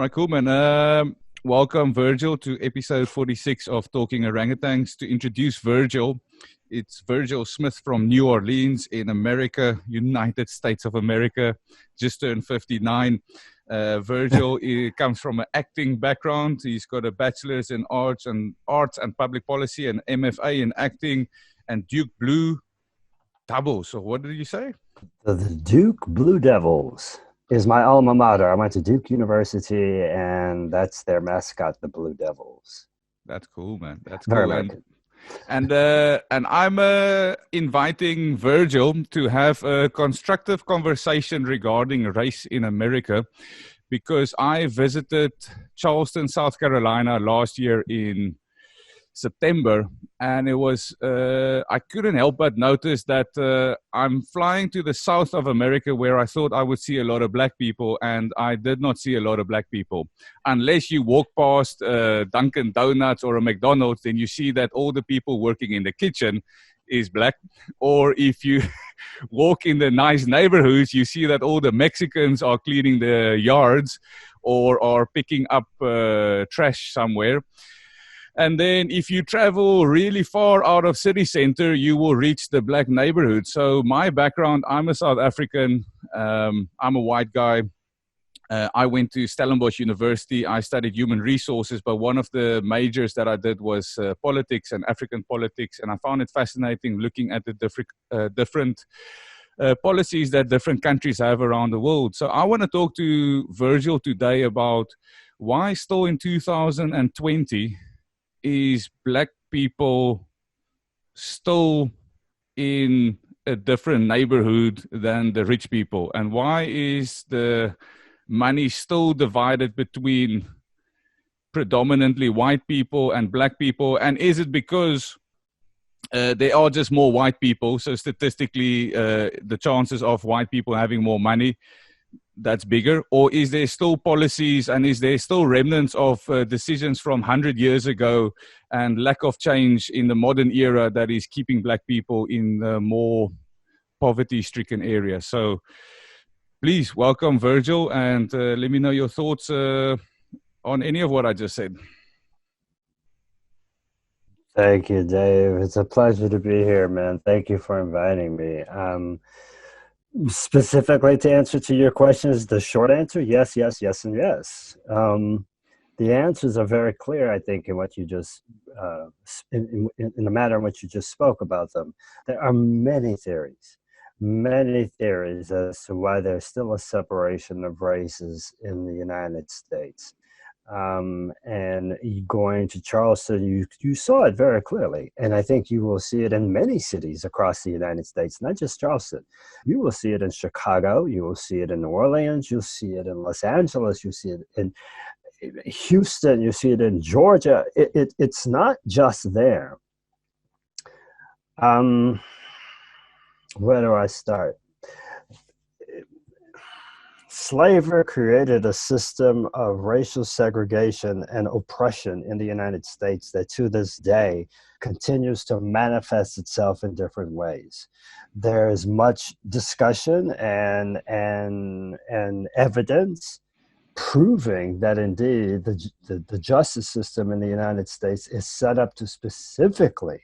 All right, cool, man. Welcome, Vergil, to episode 46 of Talking Orangutans. To introduce Vergil, it's Vergil Smith from New Orleans in America, United States of America, just turned 59. Vergil he comes from an acting background. He's got a bachelor's in arts and public policy, and MFA in acting, and Duke Blue Devils. So what did you say? The Duke Blue Devils is my alma mater. I went to Duke University, and that's their mascot, the Blue Devils. That's cool, man. That's very cool. American. And I'm inviting Vergil to have a constructive conversation regarding race in America, because I visited Charleston, South Carolina last year in September, and it was I couldn't help but notice that I'm flying to the south of America, where I thought I would see a lot of black people, and I did not see a lot of black people. Unless you walk past Dunkin' Donuts or a McDonald's, then you see that all the people working in the kitchen is black. Or if you walk in the nice neighborhoods, you see that all the Mexicans are cleaning the yards or are picking up trash somewhere. And then if you travel really far out of city center, you will reach the black neighborhood. So my background, I'm a South African. I'm a white guy. I went to Stellenbosch University. I studied human resources, but one of the majors that I did was politics and African politics. And I found it fascinating looking at the different policies that different countries have around the world. So I want to talk to Vergil today about why still in 2020 is black people still in a different neighborhood than the rich people, and why is the money still divided between predominantly white people and black people? And is it because there are just more white people, so statistically the chances of white people having more money, that's bigger? Or is there still policies and is there still remnants of decisions from 100 years ago and lack of change in the modern era that is keeping black people in more poverty-stricken areas? So please welcome Vergil, and let me know your thoughts on any of what I just said. Thank you, Dave. It's a pleasure to be here, man. Thank you for inviting me. Specifically to answer to your questions, the short answer, yes, yes, yes, and yes. The answers are very clear, I think, in what you just, in the manner in which you just spoke about them. There are many theories as to why there's still a separation of races in the United States. And going to Charleston, you saw it very clearly. And I think you will see it in many cities across the United States, not just Charleston. You will see it in Chicago. You will see it in New Orleans. You'll see it in Los Angeles. You see it in Houston. You see it in Georgia. It's not just there. Where do I start? Slavery created a system of racial segregation and oppression in the United States that to this day continues to manifest itself in different ways. There is much discussion and evidence proving that indeed the justice system in the United States is set up to specifically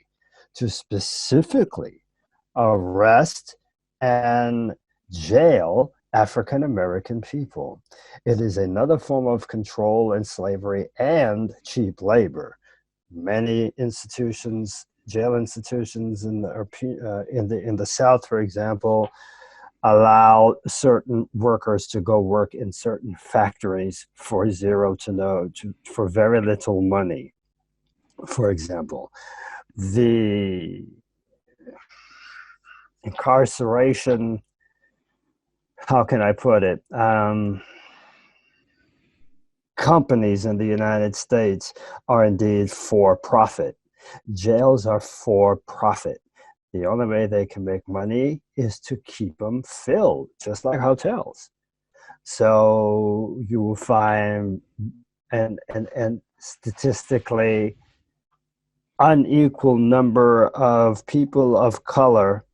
arrest and jail African American people. It is another form of control and slavery and cheap labor. Many institutions, jail institutions in the South, for example, allow certain workers to go work in certain factories for for very little money. For example, the incarceration, how can I put it? Companies in the United States are indeed for profit. Jails are for profit. The only way they can make money is to keep them filled, just like hotels. So you will find, and statistically, unequal number of people of color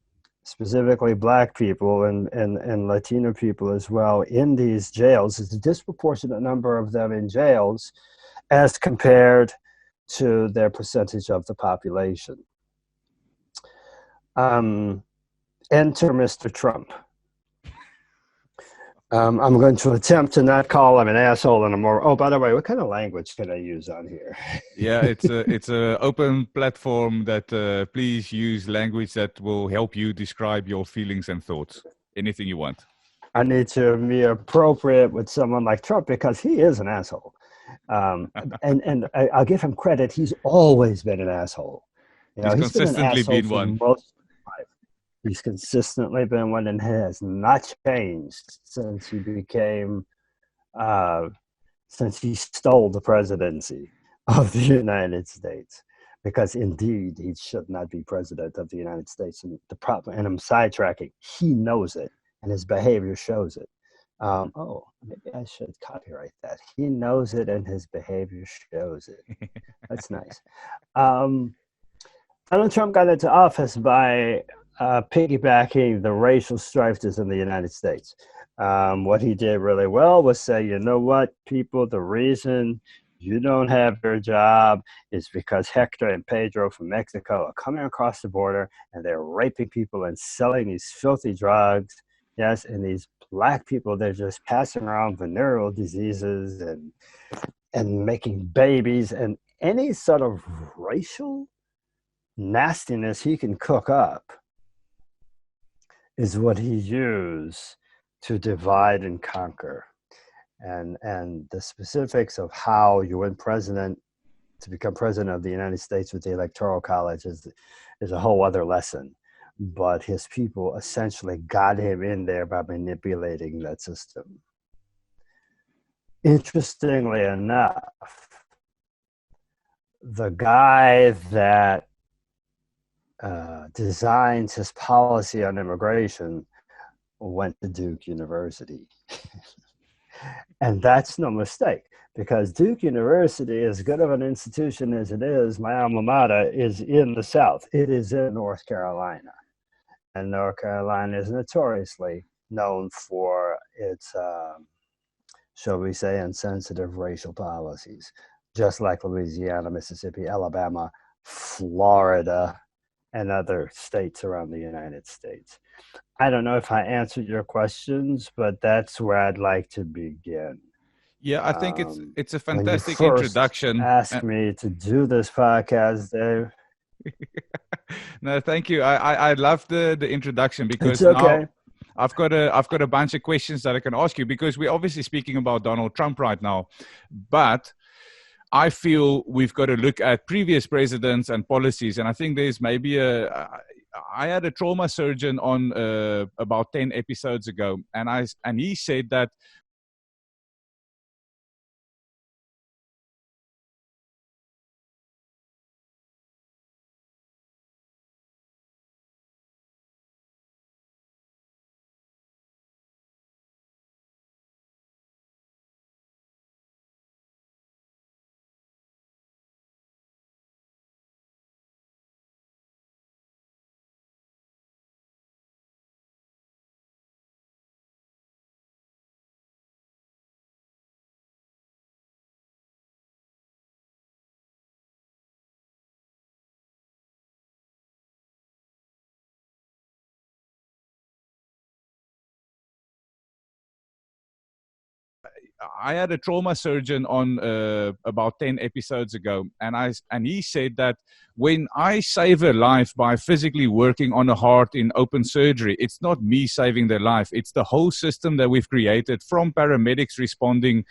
specifically black people and Latino people as well, in these jails. It's a disproportionate number of them in jails as compared to their percentage of the population. Enter Mr. Trump. I'm going to attempt to not call him an asshole anymore. Oh, by the way, what kind of language can I use on here? Yeah, it's a open platform that please use language that will help you describe your feelings and thoughts. Anything you want. I need to be appropriate with someone like Trump because he is an asshole. And I'll give him credit. He's always been an asshole. You know, He's been an consistently asshole been for one. most of his life. He's consistently been one and has not changed since he became, since he stole the presidency of the United States. Because indeed, he should not be president of the United States. And the problem, and I'm sidetracking, he knows it, and his behavior shows it. Oh, maybe I should copyright that. He knows it, and his behavior shows it. That's nice. Donald Trump got into office by piggybacking the racial strife that's in the United States. What he did really well was say, you know what, people, the reason you don't have your job is because Hector and Pedro from Mexico are coming across the border and they're raping people and selling these filthy drugs. Yes, and these black people, they're just passing around venereal diseases and making babies, and any sort of racial nastiness he can cook up is what he used to divide and conquer. And the specifics of how you win president to become president of the United States with the Electoral College is a whole other lesson. But his people essentially got him in there by manipulating that system. Interestingly enough, the guy that designed his policy on immigration went to Duke University. And that's no mistake, because Duke University, as good of an institution as it is, my alma mater, is in the South. It is in North Carolina. And North Carolina is notoriously known for its, shall we say, insensitive racial policies, just like Louisiana, Mississippi, Alabama, Florida, and other states around the United States. I don't know if I answered your questions, but that's where I'd like to begin. Yeah, I think it's a fantastic when you first introduction. Ask me to do this podcast, Dave. No, thank you. I love the introduction, because it's okay. Now I've got a bunch of questions that I can ask you, because we're obviously speaking about Donald Trump right now, but I feel we've got to look at previous presidents and policies, and I think there's maybe I had a trauma surgeon on about 10 episodes ago, and he said that I had a trauma surgeon on about 10 episodes ago, and he said that when I save a life by physically working on a heart in open surgery, it's not me saving their life. It's the whole system that we've created, from paramedics responding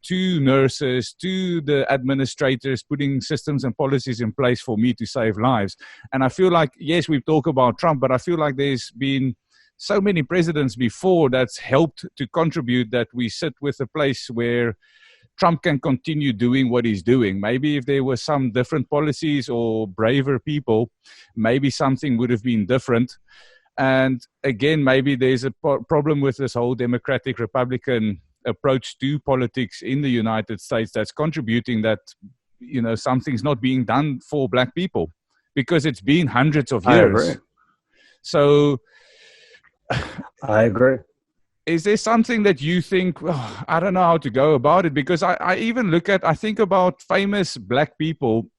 to nurses, to the administrators, putting systems and policies in place for me to save lives. And I feel like, yes, we've talked about Trump, but I feel like there's been so many presidents before that's helped to contribute that we sit with a place where Trump can continue doing what he's doing. Maybe if there were some different policies or braver people, maybe something would have been different. And again, maybe there's a problem with this whole Democratic Republican approach to politics in the United States that's contributing that, you know, something's not being done for black people, because it's been hundreds of years. I agree. So I agree. Is there something that you think, oh, I don't know how to go about it? Because I even I think about famous black people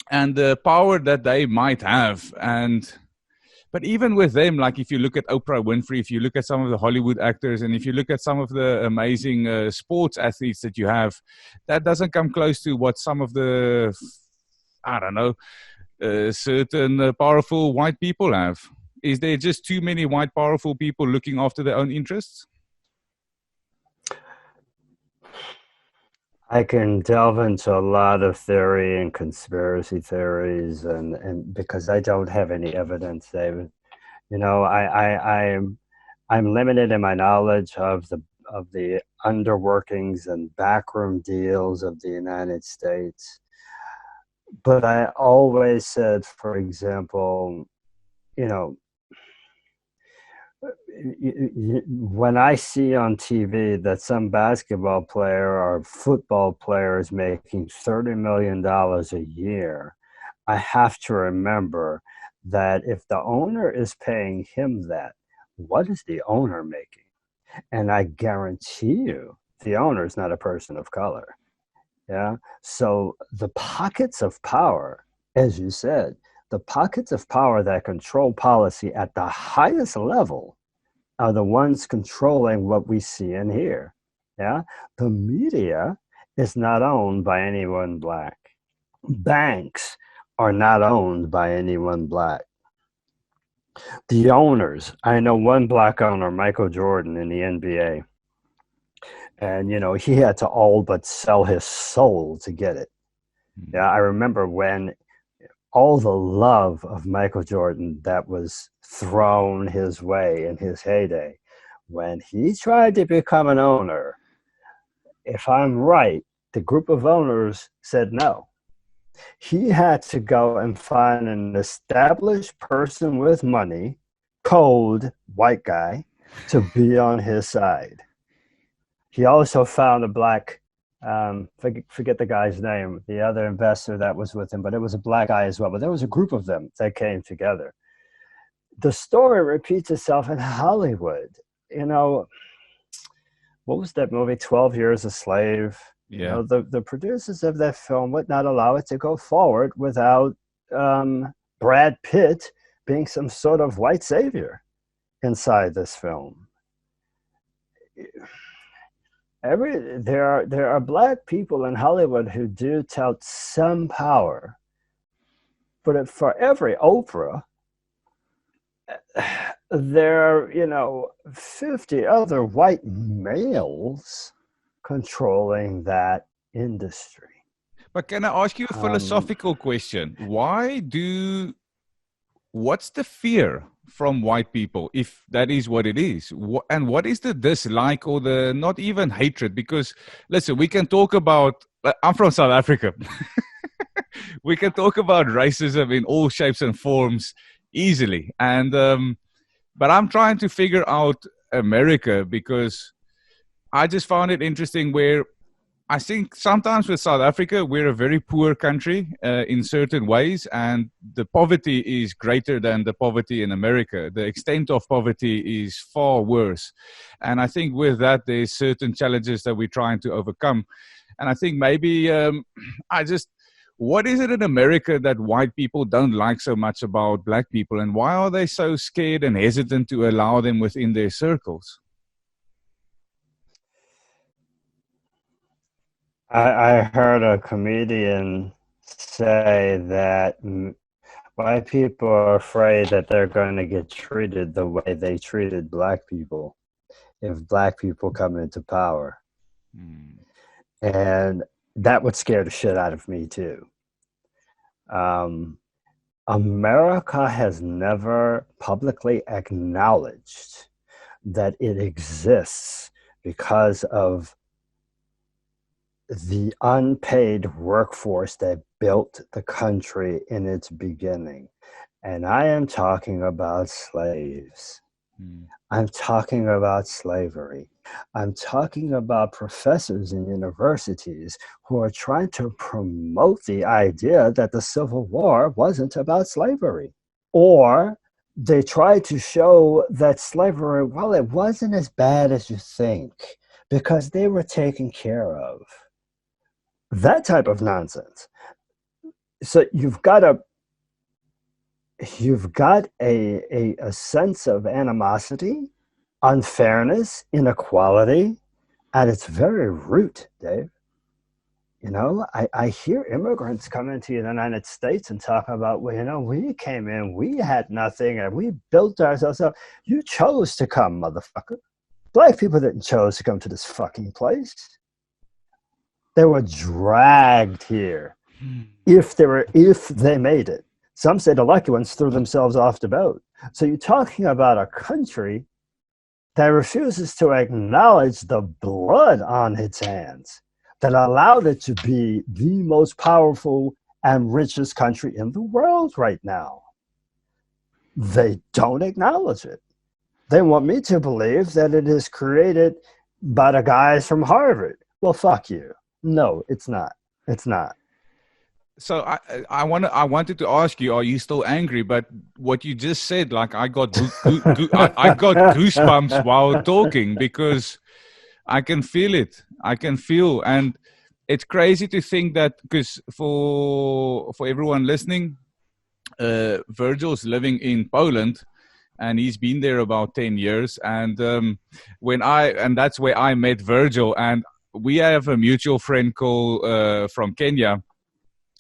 and the power that they might have. But even with them, like if you look at Oprah Winfrey, if you look at some of the Hollywood actors, and if you look at some of the amazing sports athletes that you have, that doesn't come close to what some of the, I don't know, certain powerful white people have. Is there just too many white powerful people looking after their own interests? I can delve into a lot of theory and conspiracy theories, and because I don't have any evidence, David. You know, I'm limited in my knowledge of the underworkings and backroom deals of the United States. But I always said, for example, you know, when I see on TV that some basketball player or football player is making $30 million a year, I have to remember that if the owner is paying him that, what is the owner making? And I guarantee you, the owner is not a person of color. Yeah. So the pockets of power, as you said, the pockets of power that control policy at the highest level are the ones controlling what we see and hear. Yeah. The media is not owned by anyone black. Banks are not owned by anyone black. The owners, I know one black owner, Michael Jordan in the NBA, and you know he had to all but sell his soul to get it. Yeah, I remember when all the love of Michael Jordan that was thrown his way in his heyday, when he tried to become an owner, if I'm right, the group of owners said no. He had to go and find an established person with money, cold white guy, to be on his side. He also found a black, forget the guy's name, the other investor that was with him, but it was a black guy as well. But there was a group of them that came together. The story repeats itself in Hollywood. You know, what was that movie, 12 Years a Slave? Yeah. You know, the producers of that film would not allow it to go forward without Brad Pitt being some sort of white savior inside this film. There are black people in Hollywood who do tout some power, but for every Oprah, there are, you know, 50 other white males controlling that industry. But can I ask you a philosophical question? What's the fear from white people, if that is what it is? And what is the dislike or the not even hatred? Because, listen, we can talk about, I'm from South Africa. We can talk about racism in all shapes and forms easily. And, but I'm trying to figure out America, because I just found it interesting where I think sometimes with South Africa, we're a very poor country in certain ways, and the poverty is greater than the poverty in America. The extent of poverty is far worse. And I think with that, there's certain challenges that we're trying to overcome. And I think maybe what is it in America that white people don't like so much about black people, and why are they so scared and hesitant to allow them within their circles? I heard a comedian say that white people are afraid that they're going to get treated the way they treated black people if black people come into power. And that would scare the shit out of me too. America has never publicly acknowledged that it exists because of the unpaid workforce that built the country in its beginning. And I am talking about slaves. I'm talking about slavery. I'm talking about professors in universities who are trying to promote the idea that the Civil War wasn't about slavery, or they tried to show that slavery, well, it wasn't as bad as you think because they were taken care of. That type of nonsense. So you've got a sense of animosity, unfairness, inequality at its very root, Dave. You know, I hear immigrants come into the United States and talk about, well, you know, we came in, we had nothing, and we built ourselves up. You chose to come, motherfucker. Black people didn't choose to come to this fucking place. They were dragged here. If they made it. Some say the lucky ones threw themselves off the boat. So you're talking about a country that refuses to acknowledge the blood on its hands that allowed it to be the most powerful and richest country in the world right now. They don't acknowledge it. They want me to believe that it is created by the guys from Harvard. Well, fuck you. No, it's not. It's not. So I wanted to ask you, are you still angry? But what you just said, like I got I got goosebumps while talking because I can feel it. I can feel, and it's crazy to think that because for everyone listening, Vergil's living in Poland, and he's been there about 10 years. And that's where I met Vergil, and we have a mutual friend called from Kenya.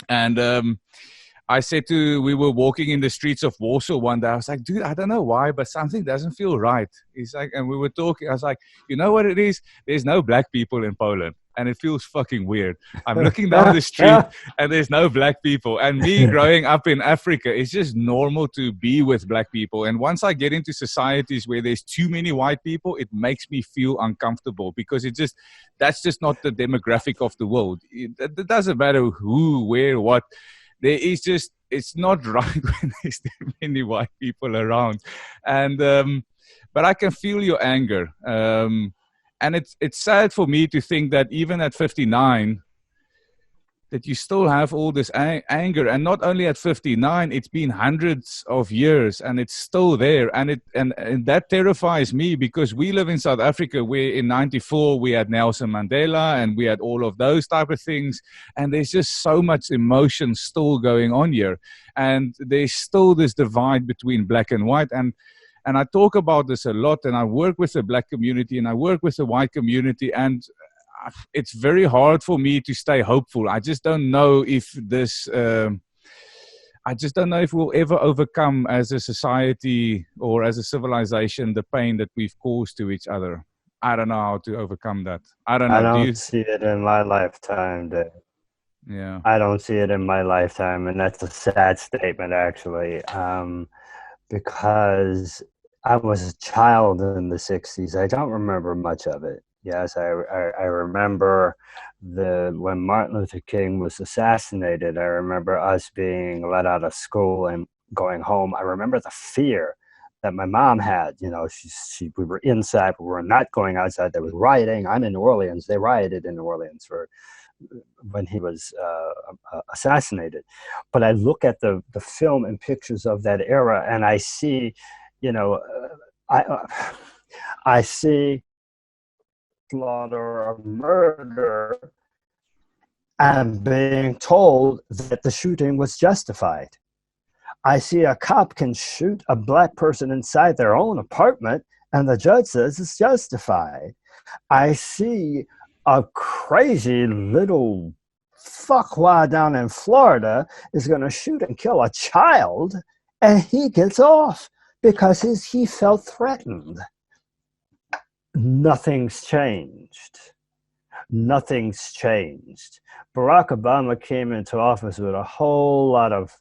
And we were walking in the streets of Warsaw one day. I was like, dude, I don't know why, but something doesn't feel right. He's like, and we were talking. I was like, you know what it is? There's no black people in Poland, and it feels fucking weird. I'm looking down the street, and there's no black people. And me growing up in Africa, it's just normal to be with black people. And once I get into societies where there's too many white people, it makes me feel uncomfortable because that's just not the demographic of the world. It doesn't matter who, where, what. There is just, it's not right when there's too many white people around. And, but I can feel your anger. And it's sad for me to think that even at 59, that you still have all this anger. And not only at 59, it's been hundreds of years and it's still there. And that terrifies me because we live in South Africa where in 94 we had Nelson Mandela and we had all of those type of things. And there's just so much emotion still going on here. And there's still this divide between black and white. And I talk about this a lot, and I work with the black community and I work with the white community, and it's very hard for me to stay hopeful. I just don't know if we'll ever overcome as a society or as a civilization the pain that we've caused to each other. I don't know how to overcome that. I don't know. I don't see it in my lifetime, Dave. Yeah. I don't see it in my lifetime, and that's a sad statement, actually, because I was a child in the 60s. I don't remember much of it. Yes, I remember when Martin Luther King was assassinated. I remember us being let out of school and going home. I remember the fear that my mom had. You know, we were inside, but we were not going outside. There was rioting. I'm in New Orleans. They rioted in New Orleans when he was assassinated. But I look at the film and pictures of that era, and I see, you know, I see slaughter or murder and being told that the shooting was justified. I see a cop can shoot a black person inside their own apartment and the judge says it's justified. I see a crazy little fuckwad down in Florida is going to shoot and kill a child and he gets off because he felt threatened. Nothing's changed. Nothing's changed. Barack Obama came into office with a whole lot of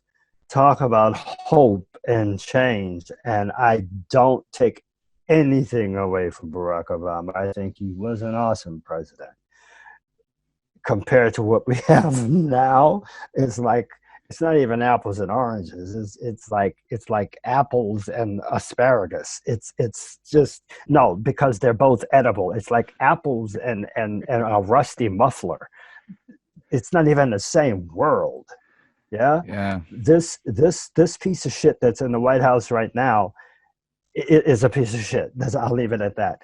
talk about hope and change, and I don't take anything away from Barack Obama. I think he was an awesome president. Compared to what we have now, it's not even apples and oranges. It's like apples and asparagus. It's just no, because they're both edible. It's like apples and a rusty muffler. It's not even the same world. Yeah, Yeah. this piece of shit that's in the White House right now is a piece of shit. I'll leave it at that.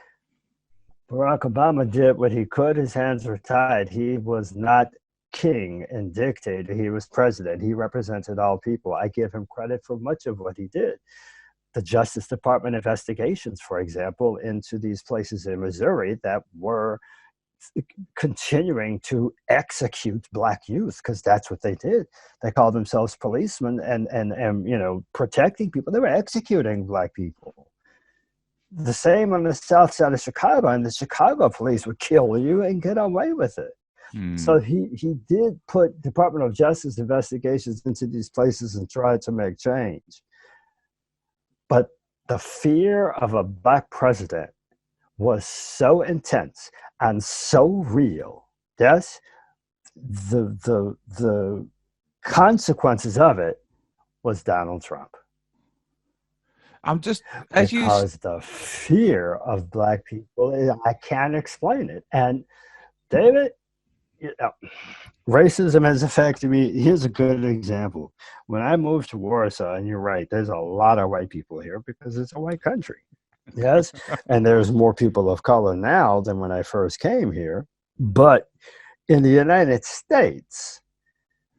Barack Obama did what he could. His hands were tied. He was not king and dictator. He was president. He represented all people. I give him credit for much of what he did. The Justice Department investigations, for example, into these places in Missouri that were continuing to execute black youth, because that's what they did. They called themselves policemen and you know, protecting people. They were executing black people. The same on the south side of Chicago, and the Chicago police would kill you and get away with it. So he did put Department of Justice investigations into these places and tried to make change. But the fear of a black president was so intense and so real. Yes, the consequences of it was Donald Trump. I'm just because the fear of black people, I can't explain it. And David, you know, racism has affected me. Here's a good example. When I moved to Warsaw, and you're right, there's a lot of white people here because it's a white country. Yes. And there's more people of color now than when I first came here. But in the United States,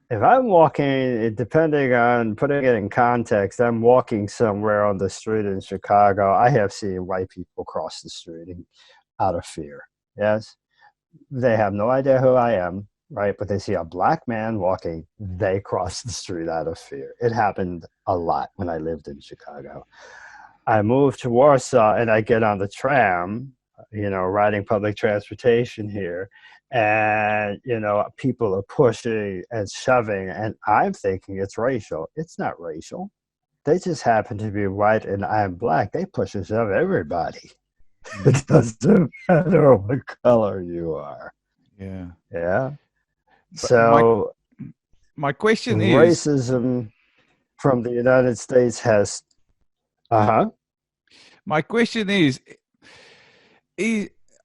if I'm walking, depending on putting it in context, I'm walking somewhere on the street in Chicago, I have seen white people cross the street out of fear. Yes. They have no idea who I am, right? But they see a black man walking, they cross the street out of fear. It happened a lot when I lived in Chicago. I moved to Warsaw and I get on the tram, you know, riding public transportation here. And, you know, people are pushing and shoving, and I'm thinking it's racial. It's not racial. They just happen to be white and I'm black. They push and shove everybody. It doesn't matter what color you are. Yeah. Yeah. But So my question is, racism from the United States has, my question is,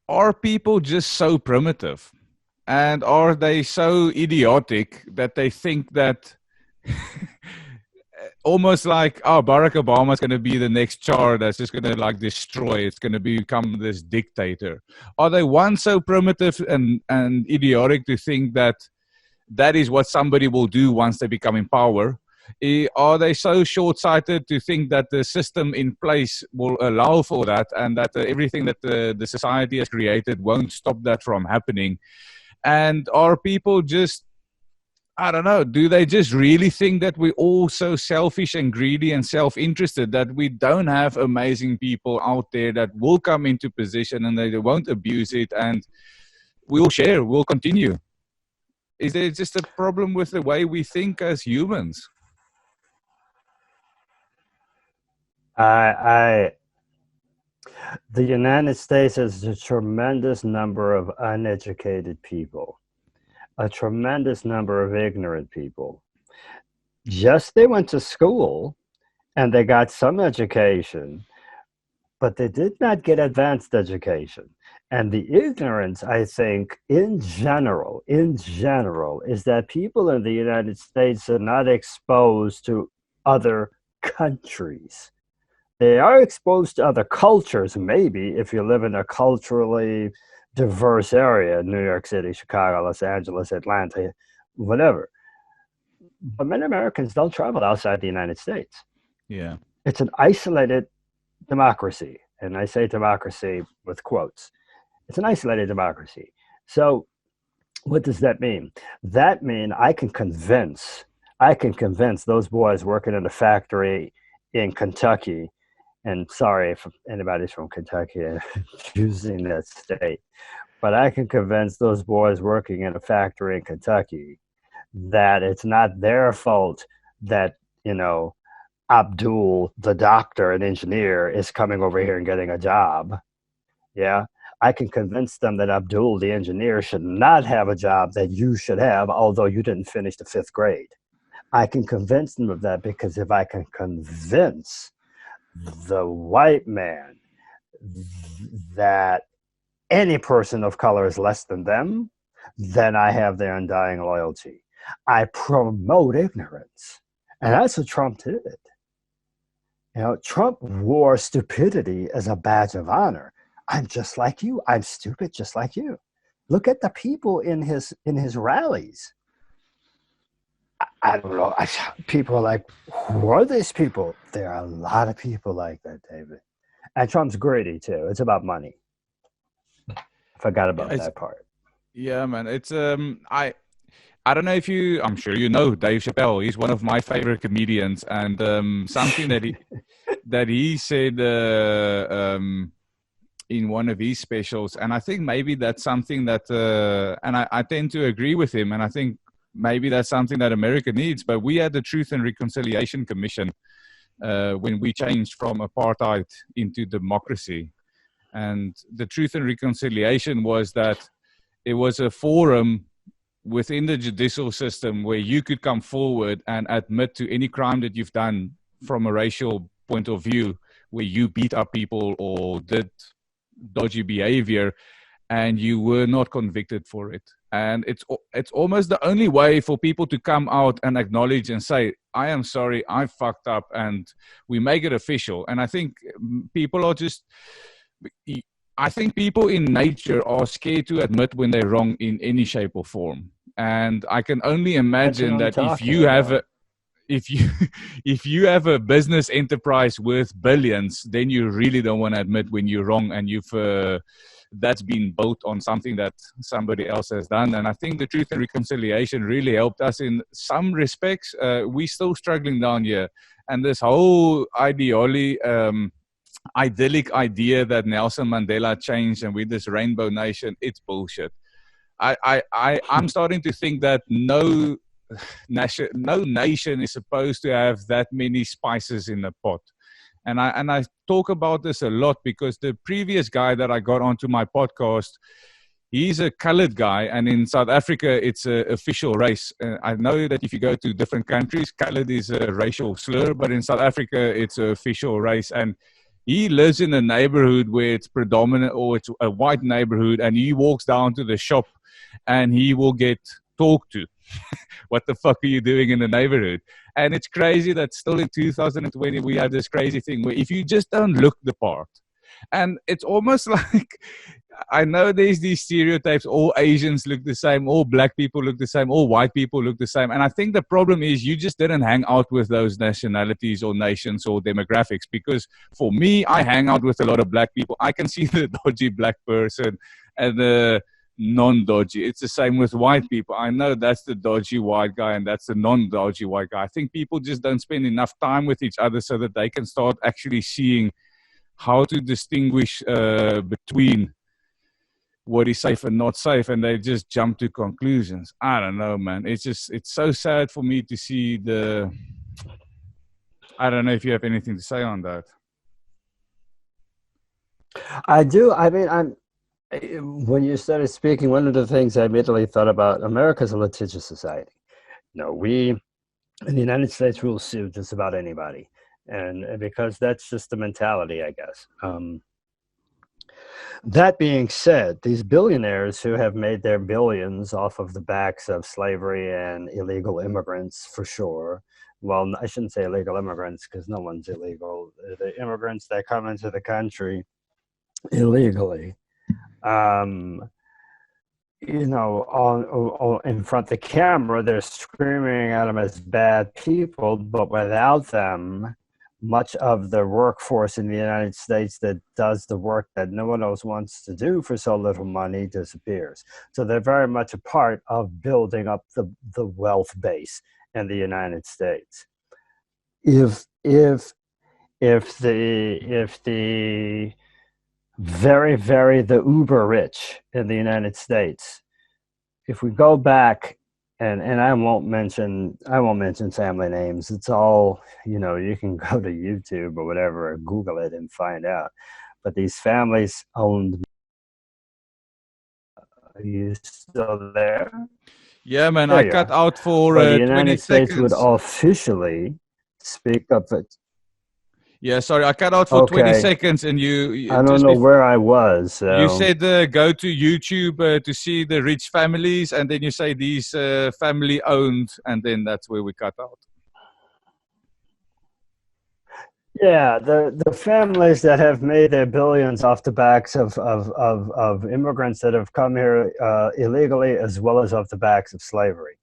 are people just so primitive? And are they so idiotic that they think that almost like, oh, Barack Obama is going to be the next Tsar that's just going to like destroy, it's going to become this dictator? Are they so primitive and idiotic to think that that is what somebody will do once they become in power? Are they so short-sighted to think that the system in place will allow for that, and that everything that the society has created won't stop that from happening? And are people just, I don't know, do they just really think that we're all so selfish and greedy and self-interested that we don't have amazing people out there that will come into position and they won't abuse it and we'll share, we'll continue? Is there just a problem with the way we think as humans? the United States has a tremendous number of uneducated people, a tremendous number of ignorant people. Yes, they went to school and they got some education, but they did not get advanced education. And the ignorance, I think, in general, is that people in the United States are not exposed to other countries. They are exposed to other cultures, maybe, if you live in a culturally diverse area, New York City, Chicago, Los Angeles, Atlanta, whatever. But many Americans don't travel outside the United States. Yeah. It's an isolated democracy. And I say democracy with quotes. It's an isolated democracy. So what does that mean? That means I can convince those boys working in a factory in Kentucky, and sorry if anybody's from Kentucky using that state, but I can convince those boys working in a factory in Kentucky that it's not their fault that, you know, Abdul, the doctor and engineer, is coming over here and getting a job. Yeah. I can convince them that Abdul, the engineer, should not have a job that you should have, although you didn't finish the 5th grade. I can convince them of that, because if I can convince the white man that any person of color is less than them, then I have their undying loyalty. I promote ignorance. And that's what Trump did. Trump wore stupidity as a badge of honor. I'm just like you. I'm stupid just like you. Look at the people in his rallies. I don't know. People are like, who are these people? There are a lot of people like that, David. And Trump's greedy too. It's about money. I forgot about that part. Yeah, man. It's I don't know if I'm sure you know Dave Chappelle. He's one of my favorite comedians, and something that he said in one of his specials, and I think maybe that's something that, and I tend to agree with him, and I think maybe that's something that America needs. But we had the Truth and Reconciliation Commission when we changed from apartheid into democracy, and the Truth and Reconciliation was that it was a forum within the judicial system where you could come forward and admit to any crime that you've done from a racial point of view, where you beat up people or did dodgy behavior and you were not convicted for it. And it's almost the only way for people to come out and acknowledge and say, I am sorry, I fucked up, and we make it official. And I think people are just... I think people in nature are scared to admit when they're wrong in any shape or form. And I can only imagine that if you have if you have a business enterprise worth billions, then you really don't want to admit when you're wrong and that's been built on something that somebody else has done. And I think the Truth and Reconciliation really helped us in some respects. We're still struggling down here. And this whole idyllic idea that Nelson Mandela changed and with this rainbow nation, it's bullshit. I'm starting to think that no nation is supposed to have that many spices in the pot. And I talk about this a lot because the previous guy that I got onto my podcast, he's a colored guy, and in South Africa, it's an official race. I know that if you go to different countries, colored is a racial slur, but in South Africa, it's an official race. And he lives in a neighborhood where it's predominant, or it's a white neighborhood, and he walks down to the shop and he will get talked to. What the fuck are you doing in the neighborhood? And it's crazy that still in 2020 we have this crazy thing where if you just don't look the part, and it's almost like, I know there's these stereotypes, all Asians look the same, all black people look the same, all white people look the same. And I think the problem is you just didn't hang out with those nationalities or nations or demographics. Because for me, I hang out with a lot of black people. I can see the dodgy black person and the non-dodgy. It's the same with white people. I know that's the dodgy white guy and that's the non-dodgy white guy. I think people just don't spend enough time with each other so that they can start actually seeing how to distinguish between what is safe and not safe, and they just jump to conclusions. I don't know, man. It's so sad for me to see I don't know if you have anything to say on that. I do. I mean, when you started speaking, one of the things I immediately thought about, America's a litigious society. We in the United States will sue just about anybody, and because that's just the mentality, I guess. That being said, these billionaires who have made their billions off of the backs of slavery and illegal immigrants, for sure. Well, I shouldn't say illegal immigrants because no one's illegal. The immigrants that come into the country illegally, in front of the camera, they're screaming at them as bad people, but without them, much of the workforce in the United States that does the work that no one else wants to do for so little money disappears. So they're very much a part of building up the wealth base in the United States. If the very, very the uber rich in the United States, if we go back, and I won't mention family names. It's all, you can go to YouTube or whatever, or Google it and find out. But these families owned. Are you still there? Yeah, man, I cut out for the 20 United seconds. States would officially speak up. Yeah, sorry, I cut out for 20 Okay. seconds, and you I don't just know where I was. you So. said go to YouTube to see the rich families, and then you say these family owned, and then that's where we cut out. Yeah, the families that have made their billions off the backs of immigrants that have come here illegally, as well as off the backs of slavery.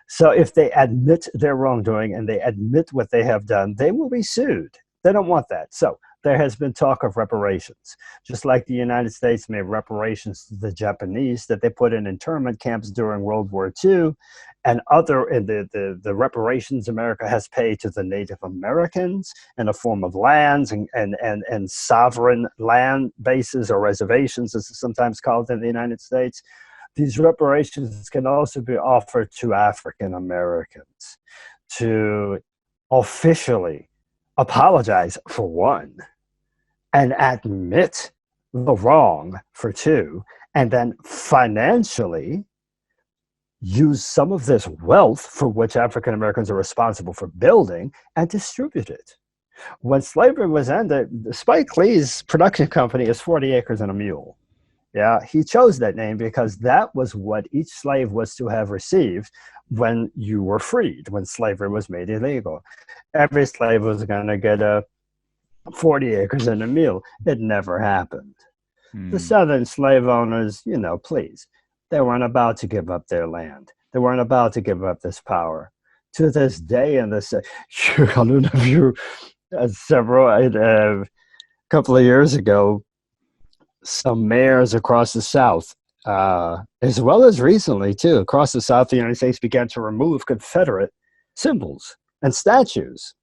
So if they admit their wrongdoing and they admit what they have done, they will be sued. They don't want that. So there has been talk of reparations, just like the United States made reparations to the Japanese that they put in internment camps during World War II, and the reparations America has paid to the Native Americans in the form of lands and sovereign land bases or reservations, as it's sometimes called in the United States. These reparations can also be offered to African Americans to officially apologize for one, and admit the wrong for two, and then financially use some of this wealth for which African Americans are responsible for building and distribute it. When slavery was ended, Spike Lee's production company is 40 Acres and a Mule. Yeah, he chose that name because that was what each slave was to have received when you were freed, when slavery was made illegal. Every slave was going to get a 40 acres and a mule. It never happened. The Southern slave owners, please, they weren't about to give up their land. They weren't about to give up this power. To this day, in this, I don't know if you, a couple of years ago, some mayors across the South, as well as recently too, across the South, the United States began to remove Confederate symbols and statues.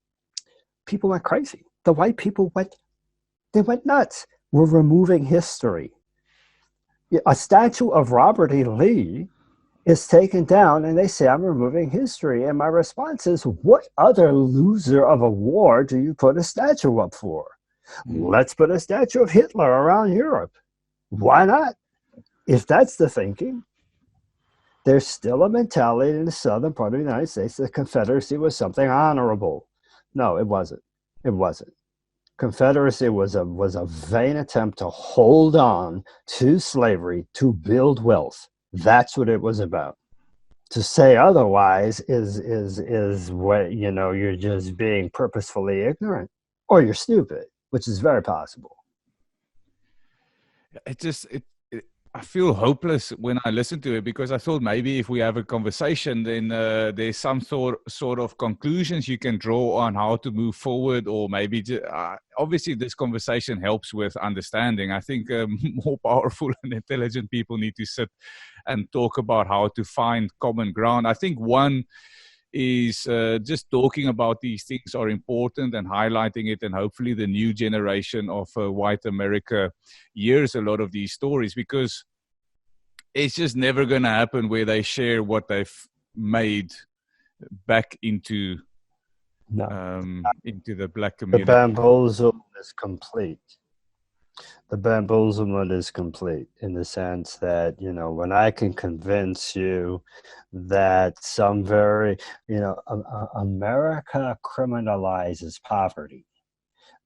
People went crazy. The white people went nuts. We're removing history. A statue of Robert E. Lee is taken down, and they say, I'm removing history. And my response is, what other loser of a war do you put a statue up for? Let's put a statue of Hitler around Europe. Why not? If that's the thinking, there's still a mentality in the southern part of the United States that Confederacy was something honorable. No, it wasn't. It wasn't. Confederacy was a vain attempt to hold on to slavery to build wealth. That's what it was about. To say otherwise is what, you're just being purposefully ignorant, or you're stupid, which is very possible. I feel hopeless when I listen to it, because I thought maybe if we have a conversation, then there's some sort of conclusions you can draw on how to move forward, or maybe obviously this conversation helps with understanding. I think more powerful and intelligent people need to sit and talk about how to find common ground. I think one is just talking about these things are important and highlighting it, and hopefully the new generation of white America hears a lot of these stories, because it's just never going to happen where they share what they've made back into the black community. The bamboozlement is complete. The bamboozlement is complete in the sense that, when I can convince you that some very, America criminalizes poverty.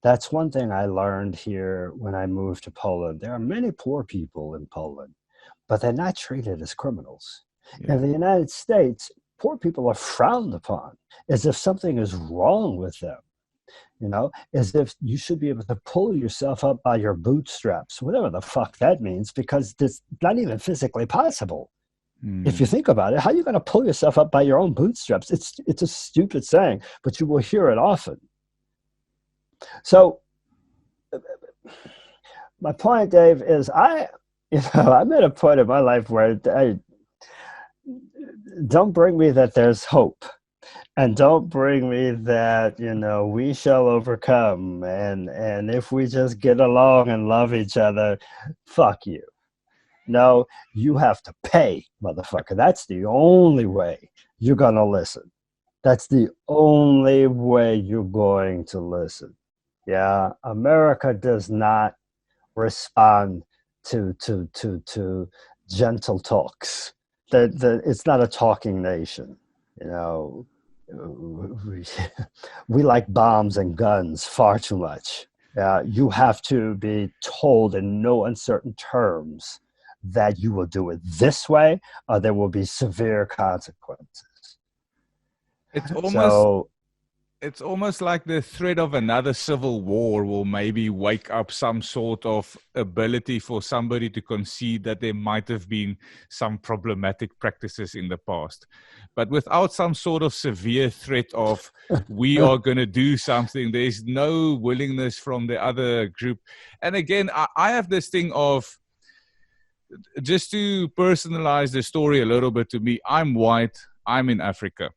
That's one thing I learned here when I moved to Poland. There are many poor people in Poland, but they're not treated as criminals. Yeah. In the United States, poor people are frowned upon as if something is wrong with them. As if you should be able to pull yourself up by your bootstraps, whatever the fuck that means, because it's not even physically possible. If you think about it, how are you going to pull yourself up by your own bootstraps? It's a stupid saying, but you will hear it often. So my point, Dave, is I'm at a point in my life where don't bring me that there's hope. And don't bring me that, we shall overcome. And if we just get along and love each other, fuck you. No, you have to pay, motherfucker. That's the only way you're going to listen. That's the only way you're going to listen. Yeah, America does not respond to gentle talks. It's not a talking nation, we, we like bombs and guns far too much. You have to be told in no uncertain terms that you will do it this way, or there will be severe consequences. It's almost So, it's almost like the threat of another civil war will maybe wake up some sort of ability for somebody to concede that there might have been some problematic practices in the past. But without some sort of severe threat of we are going to do something, there's no willingness from the other group. And again, I have this thing of, just to personalize the story a little bit to me, I'm white, I'm in Africa.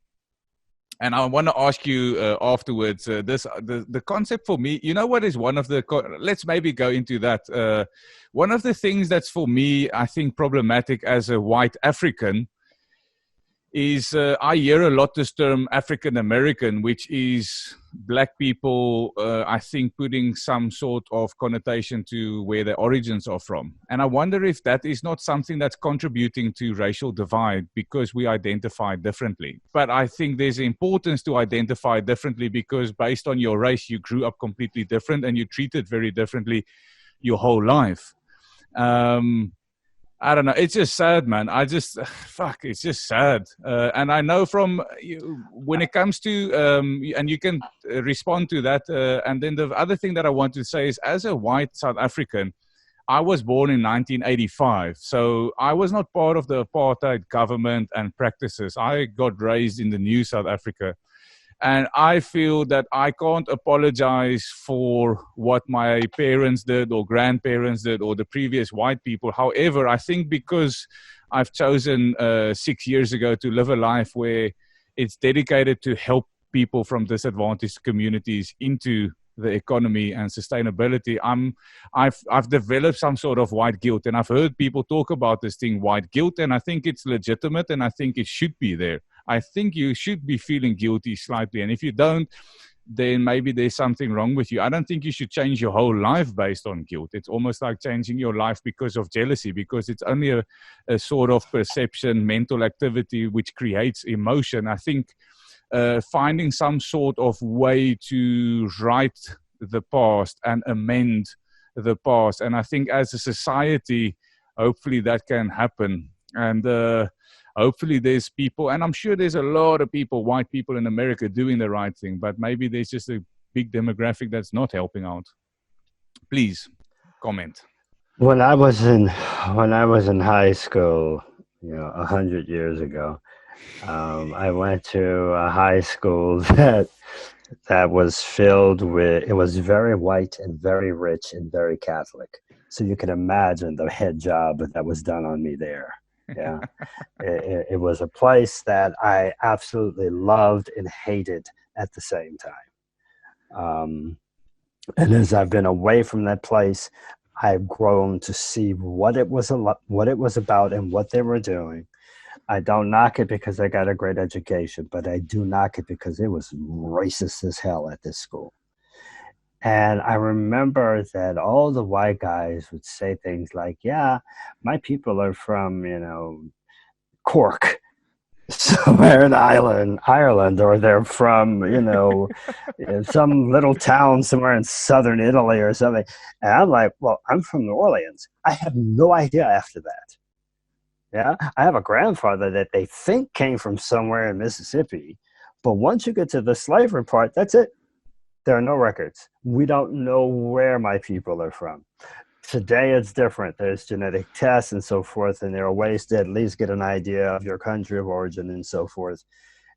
And I want to ask you afterwards, the concept for me, you know what is one of the, let's maybe go into that. One of the things that's for me, I think, problematic as a white African is I hear a lot this term African American, which is black people, I think, putting some sort of connotation to where their origins are from. And I wonder if that is not something that's contributing to racial divide because we identify differently. But I think there's importance to identify differently because based on your race, you grew up completely different and you treated very differently your whole life. I don't know. It's just sad, man. It's just sad. And I know from when it comes to, and you can respond to that. And then the other thing that I want to say is, as a white South African, I was born in 1985. So I was not part of the apartheid government and practices. I got raised in the new South Africa. And I feel that I can't apologize for what my parents did or grandparents did or the previous white people. However, I think because I've chosen 6 years ago to live a life where it's dedicated to help people from disadvantaged communities into the economy and sustainability, I've developed some sort of white guilt. And I've heard people talk about this thing, white guilt, and I think it's legitimate and I think it should be there. I think you should be feeling guilty slightly. And if you don't, then maybe there's something wrong with you. I don't think you should change your whole life based on guilt. It's almost like changing your life because of jealousy, because it's only a sort of perception, mental activity, which creates emotion. I think finding some sort of way to right the past and amend the past. And I think as a society, hopefully that can happen. And hopefully there's people, and I'm sure there's a lot of people, white people in America, doing the right thing, but maybe there's just a big demographic that's not helping out. Please comment. when I was in high school, 100 years ago, I went to a high school that was filled with, it was very white and very rich and very Catholic. So you can imagine the head job that was done on me there. Yeah, it was a place that I absolutely loved and hated at the same time. And as I've been away from that place, I've grown to see what it was about and what they were doing. I don't knock it because I got a great education, but I do knock it because it was racist as hell at this school. And I remember that all the white guys would say things like, yeah, my people are from, Cork, somewhere in Ireland, or they're from, some little town somewhere in southern Italy or something. And I'm like, well, I'm from New Orleans. I have no idea after that. Yeah, I have a grandfather that they think came from somewhere in Mississippi. But once you get to the slavery part, that's it. There are no records. We don't know where my people are from. Today it's different. There's genetic tests and so forth, and there are ways to at least get an idea of your country of origin and so forth.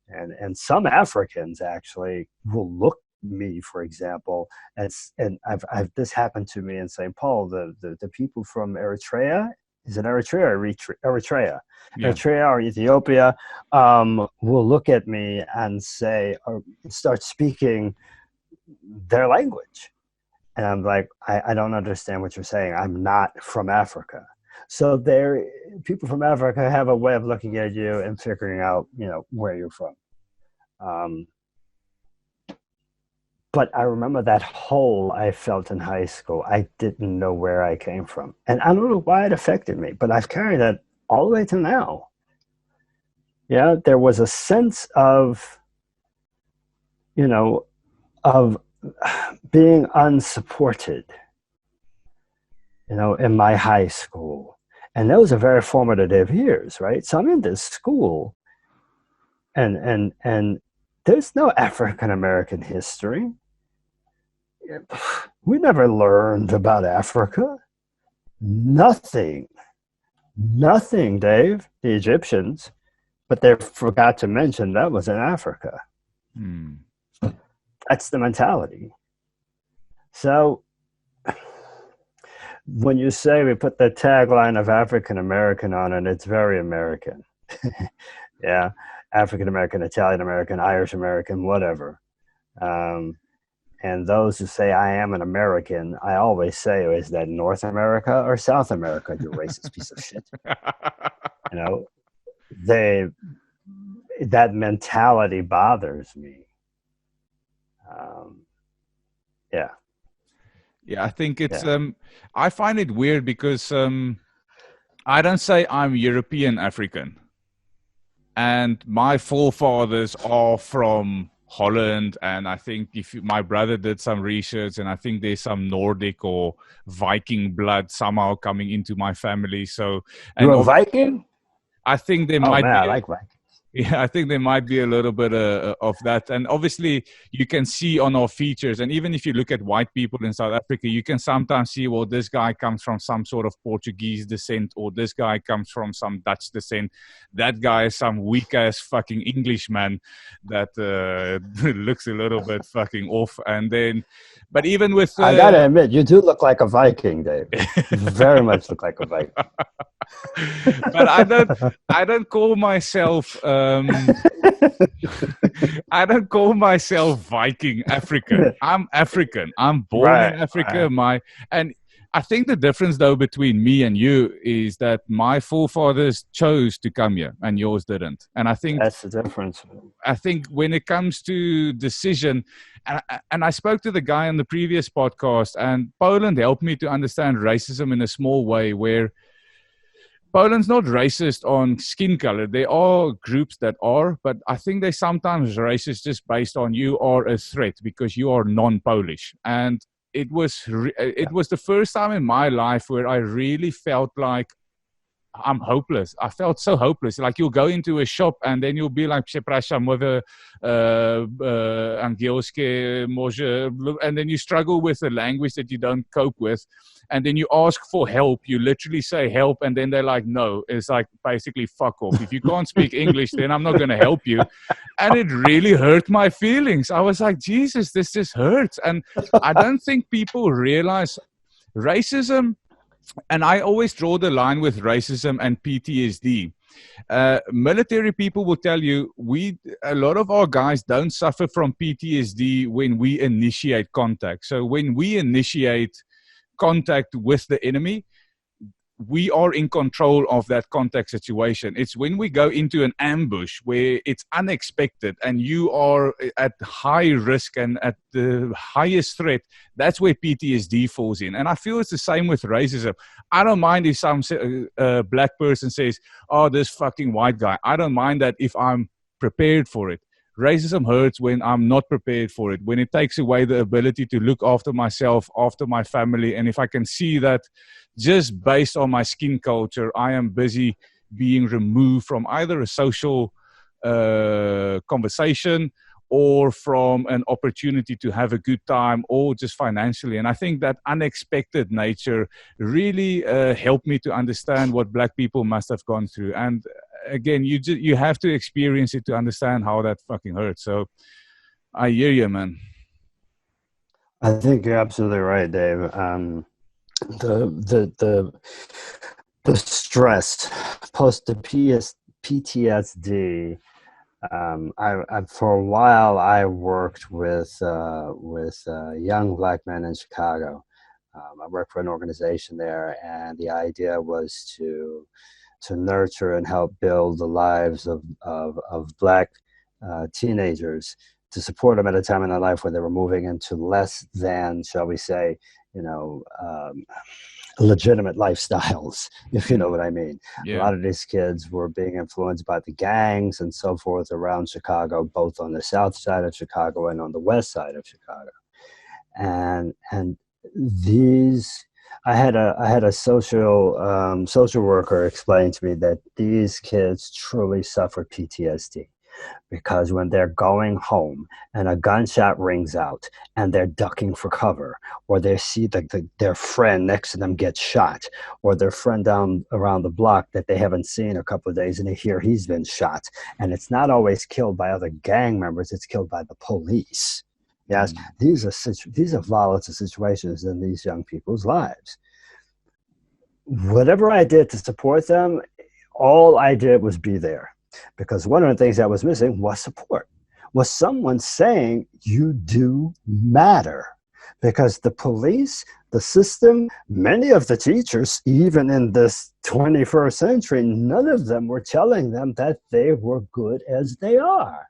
And some Africans actually will look at me, for example, and I've this happened to me in St. Paul. The people from Eritrea, is it Eritrea or Eritrea? Yeah. Eritrea or Ethiopia will look at me and say, or start speaking their language. And I'm like, I don't understand what you're saying. I'm not from Africa. So people from Africa have a way of looking at you and figuring out, where you're from. But I remember that hole I felt in high school. I didn't know where I came from. And I don't know why it affected me, but I've carried that all the way to now. Yeah, there was a sense of you know, of being unsupported, in my high school. And those are very formative years, right? So I'm in this school, and there's no African American history. We never learned about Africa. Nothing. Nothing, Dave. The Egyptians, but they forgot to mention that was in Africa. That's the mentality. So when you say we put the tagline of African American on it, it's very American. Yeah, African American, Italian American, Irish American, whatever. And those who say I am an American, I always say, is that North America or South America, you racist piece of shit? That mentality bothers me. Yeah. Yeah, I think it's, I find it weird because I don't say I'm European African. And my forefathers are from Holland. And I think my brother did some research, and I think there's some Nordic or Viking blood somehow coming into my family. So, you're a Viking? I think there might be. I like Vikings. Yeah, I think there might be a little bit of that. And obviously, you can see on our features, and even if you look at white people in South Africa, you can sometimes see, well, this guy comes from some sort of Portuguese descent, or this guy comes from some Dutch descent. That guy is some weak-ass fucking Englishman that looks a little bit fucking off. And then, but even with... I gotta admit, you do look like a Viking, Dave. You very much look like a Viking. But I don't call myself I don't call myself Viking African. I'm African. I'm born in Africa. Right. And I think the difference though between me and you is that my forefathers chose to come here and yours didn't. And I think that's the difference. I think when it comes to decision, and I spoke to the guy on the previous podcast, and Poland helped me to understand racism in a small way, where Poland's not racist on skin color. There are groups that are, but I think they're sometimes racist just based on you are a threat because you are non-Polish. And it was the first time in my life where I really felt like I'm hopeless. I felt so hopeless. Like you'll go into a shop and then you'll be like, przepraszam, mother, angielski, może, and then you struggle with a language that you don't cope with. And then you ask for help. You literally say help. And then they're like, no, it's like basically fuck off. If you can't speak English, then I'm not going to help you. And it really hurt my feelings. I was like, Jesus, this just hurts. And I don't think people realize racism. And I always draw the line with racism and PTSD. Military people will tell you a lot of our guys don't suffer from PTSD when we initiate contact. So when we initiate contact with the enemy, we are in control of that contact situation. It's when we go into an ambush where it's unexpected and you are at high risk and at the highest threat, that's where PTSD falls in. And I feel it's the same with racism. I don't mind if some black person says, oh, this fucking white guy. I don't mind that if I'm prepared for it. Racism hurts when I'm not prepared for it, when it takes away the ability to look after myself, after my family. And if I can see that just based on my skin culture, I am busy being removed from either a social conversation or from an opportunity to have a good time or just financially. And I think that unexpected nature really helped me to understand what black people must have gone through. And again, you have to experience it to understand how that fucking hurts. So I hear you, man. I think you're absolutely right, Dave. The stress post the PTSD. I for a while I worked with young black men in Chicago. I worked for an organization there, and the idea was to nurture and help build the lives of black teenagers, to support them at a time in their life where they were moving into less than, shall we say, legitimate lifestyles, if you know what I mean. A Yeah. lot of these kids were being influenced by the gangs and so forth around Chicago, both on the south side of Chicago and on the west side of Chicago. And these, I had a social worker explain to me that these kids truly suffer PTSD, because when they're going home and a gunshot rings out and they're ducking for cover, or they see their friend next to them get shot, or their friend down around the block that they haven't seen a couple of days and they hear he's been shot, and it's not always killed by other gang members, it's killed by the police. Yes, these are volatile situations in these young people's lives. Whatever I did to support them, all I did was be there. Because one of the things that was missing was support, was someone saying, you do matter. Because the police, the system, many of the teachers, even in this 21st century, none of them were telling them that they were good as they are.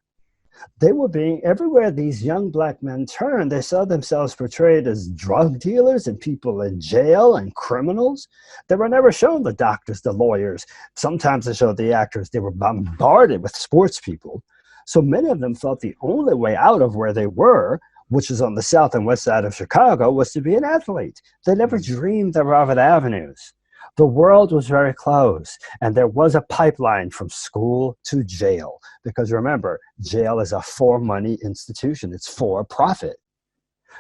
They were being, everywhere these young black men turned, they saw themselves portrayed as drug dealers and people in jail and criminals. They were never shown the doctors, the lawyers. Sometimes they showed the actors. They were bombarded with sports people. So many of them thought the only way out of where they were, which is on the south and west side of Chicago, was to be an athlete. They never dreamed of other avenues. The world was very close, and there was a pipeline from school to jail. Because remember, jail is a for-money institution. It's for profit.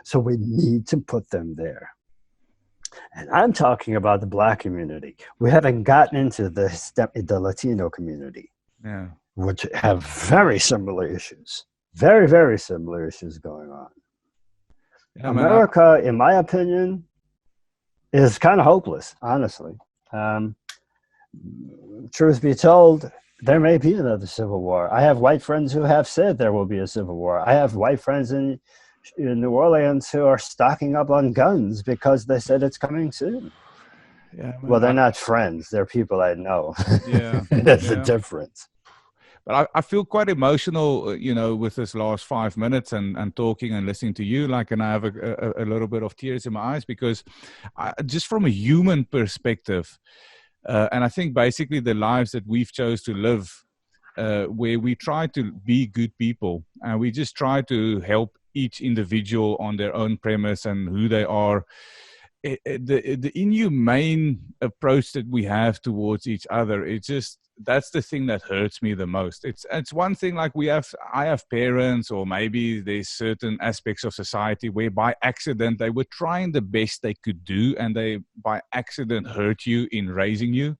So we need to put them there. And I'm talking about the black community. We haven't gotten into the Latino community, which have very similar issues. Very, very similar issues going on. Yeah, America, in my opinion, is kind of hopeless, honestly. Truth be told, there may be another civil war. I have white friends who have said there will be a civil war. I have white friends in New Orleans who are stocking up on guns because they said it's coming soon. Yeah, well, they're not friends. They're people I know. Yeah, There's a difference. But I feel quite emotional, with this last 5 minutes and talking and listening to you, and I have a little bit of tears in my eyes, because just from a human perspective, and I think basically the lives that we've chose to live, where we try to be good people and we just try to help each individual on their own premise and who they are. The inhumane approach that we have towards each other, that's the thing that hurts me the most. It's one thing, I have parents, or maybe there's certain aspects of society where by accident they were trying the best they could do and they by accident hurt you in raising you.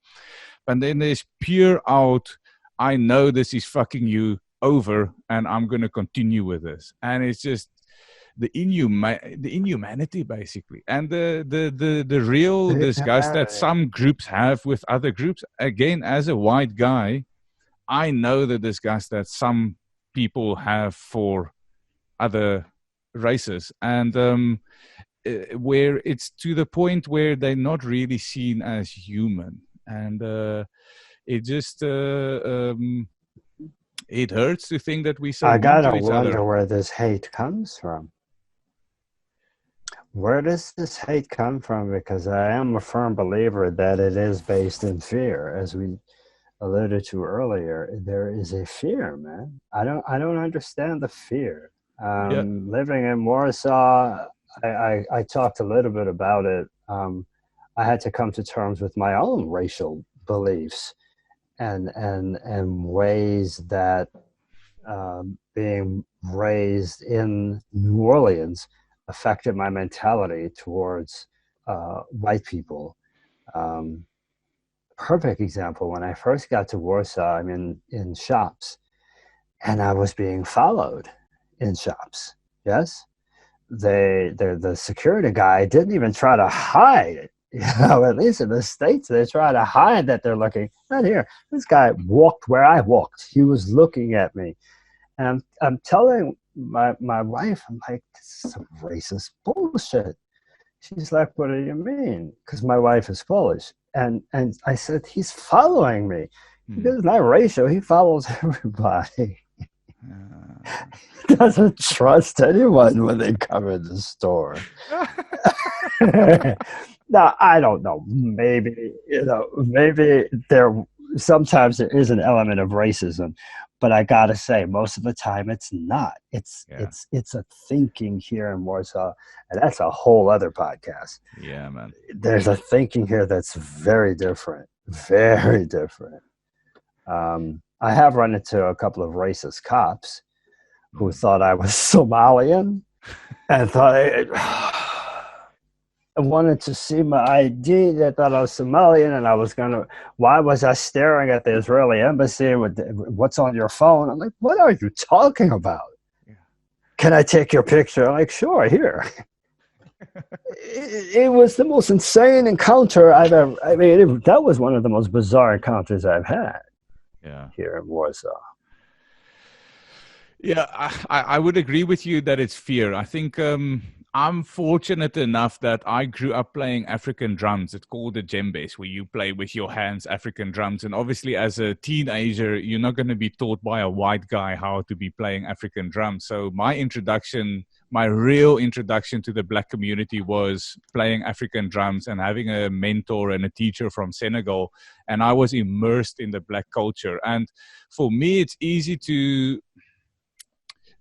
And then there's pure out, I know this is fucking you over and I'm going to continue with this. And it's just the inhumanity, basically, and the real disgust that some groups have with other groups. Again, as a white guy, I know the disgust that some people have for other races, and where it's to the point where they're not really seen as human, and it just it hurts to think that we so I gotta wonder where this hate comes from. Where does this hate come from? Because I am a firm believer that it is based in fear, as we alluded to earlier. There is a fear, man. I don't understand the fear. Living in Warsaw, I talked a little bit about it. I had to come to terms with my own racial beliefs and ways that being raised in New Orleans affected my mentality towards white people. Perfect example, when I first got to Warsaw, I'm in shops, and I was being followed in shops. Yes? The security guy didn't even try to hide it. At least in the States, they try to hide that they're looking. Not here. This guy walked where I walked. He was looking at me. And I'm telling my wife, I'm like, this is some racist bullshit. She's like, what do you mean? Because my wife is Polish. And I said, he's following me. He goes, not racial. He follows everybody. He doesn't trust anyone when they come in the store. Now, I don't know. Maybe there sometimes there is an element of racism, but I gotta say, most of the time it's not. Yeah. It's a thinking here in Warsaw, and that's a whole other podcast. Yeah, man. There's a thinking here that's very different, very different. I have run into a couple of racist cops who thought I was Somalian and thought I wanted to see my ID. They thought I was Somalian, and I was why was I staring at the Israeli embassy with what's on your phone? I'm like, what are you talking about? Yeah. Can I take your picture? I'm like, sure, here. It was the most insane encounter I've ever, that was one of the most bizarre encounters I've had here in Warsaw. Yeah, I would agree with you that it's fear. I think I'm fortunate enough that I grew up playing African drums. It's called the djembes, where you play with your hands African drums. And obviously, as a teenager, you're not going to be taught by a white guy how to be playing African drums. So my real introduction to the Black community was playing African drums and having a mentor and a teacher from Senegal. And I was immersed in the Black culture. And for me, it's easy to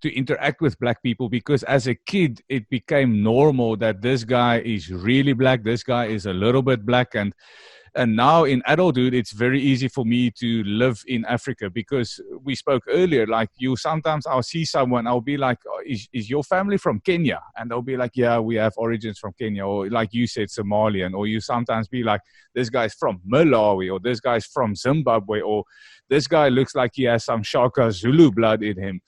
interact with Black people because as a kid it became normal that this guy is really Black, this guy is a little bit Black, and now in adulthood it's very easy for me to live in Africa because we spoke earlier, like I'll see someone, I'll be like, oh, is your family from Kenya? And they'll be like, yeah, we have origins from Kenya, or like you said, Somalian. Or you sometimes be like, this guy's from Malawi, or this guy's from Zimbabwe, or this guy looks like he has some Shaka Zulu blood in him.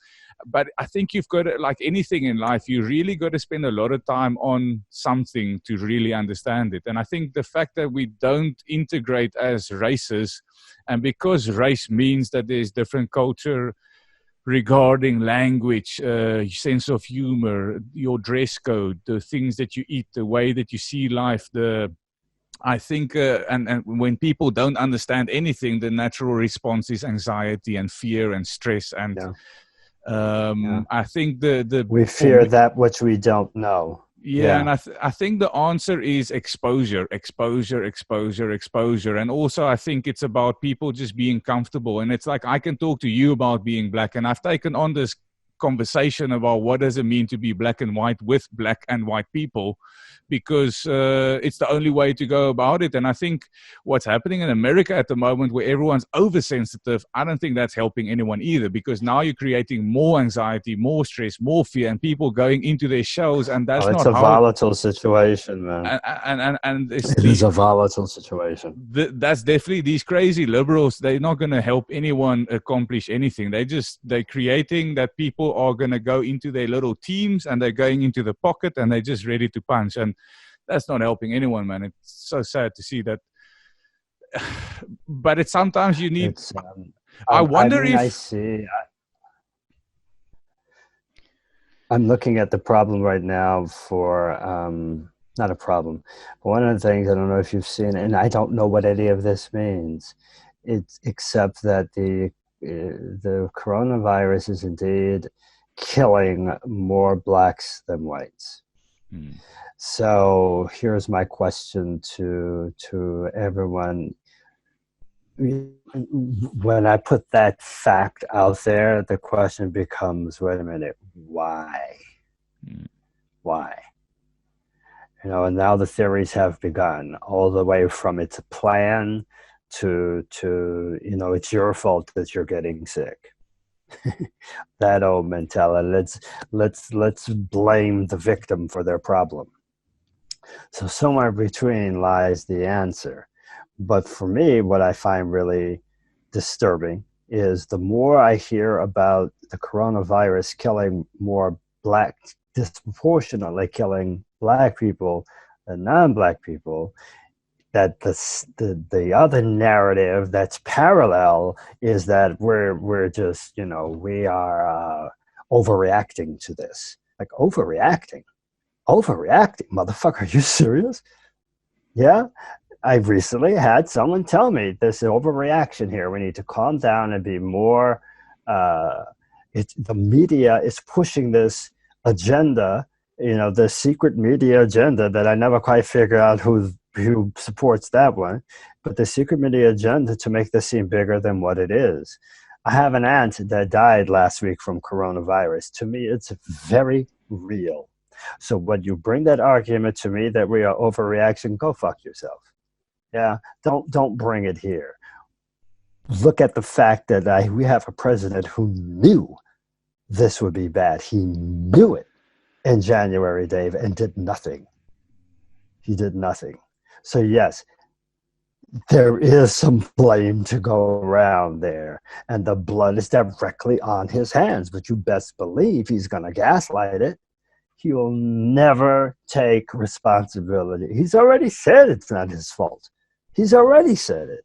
But I think you've got to, like anything in life, you really got to spend a lot of time on something to really understand it. And I think the fact that we don't integrate as races, and because race means that there's different culture regarding language, sense of humor, your dress code, the things that you eat, the way that you see life, I think, and when people don't understand anything, the natural response is anxiety and fear and stress and... Yeah. I think we fear that which we don't know. Yeah, and I think the answer is exposure, and also I think it's about people just being comfortable. And it's like I can talk to you about being Black, and I've taken on this conversation about what does it mean to be Black and white with Black and white people, because it's the only way to go about it. And I think what's happening in America at the moment, where everyone's oversensitive, I don't think that's helping anyone either, because now you're creating more anxiety, more stress, more fear, and people going into their shells, and that's it's a volatile situation, man. And it is a volatile situation. That's definitely these crazy liberals. They're not going to help anyone accomplish anything. They're creating that people are going to go into their little teams and they're going into the pocket and they're just ready to punch, and that's not helping anyone, man. It's so sad to see that. But it's sometimes you need I wonder if I'm looking at the problem right now for not a problem, but one of the things, I don't know if you've seen, and I don't know what any of this means, except that the coronavirus is indeed killing more Blacks than whites. So here's my question to everyone. When I put that fact out there, the question becomes, wait a minute, why? Why? And now the theories have begun, all the way from it's a plan to it's your fault that you're getting sick. That old mentality. Let's blame the victim for their problem. So somewhere between lies the answer. But for me, what I find really disturbing is the more I hear about the coronavirus killing more Black, disproportionately killing Black people than non-Black people, that the other narrative that's parallel is that we're just, we are overreacting to this. Like, overreacting, motherfucker, are you serious? Yeah. I've recently had someone tell me this overreaction here. We need to calm down and be more, the media is pushing this agenda, the secret media agenda that I never quite figure out who who supports that one, but the secret media agenda to make this seem bigger than what it is. I have an aunt that died last week from coronavirus. To me, it's very real. So when you bring that argument to me that we are overreaction, go fuck yourself. Yeah, don't bring it here. Look at the fact that we have a president who knew this would be bad. He knew it in January, Dave, and did nothing. He did nothing. So yes, there is some blame to go around there, and the blood is directly on his hands, but you best believe he's going to gaslight it. He will never take responsibility. He's already said it's not his fault. He's already said it.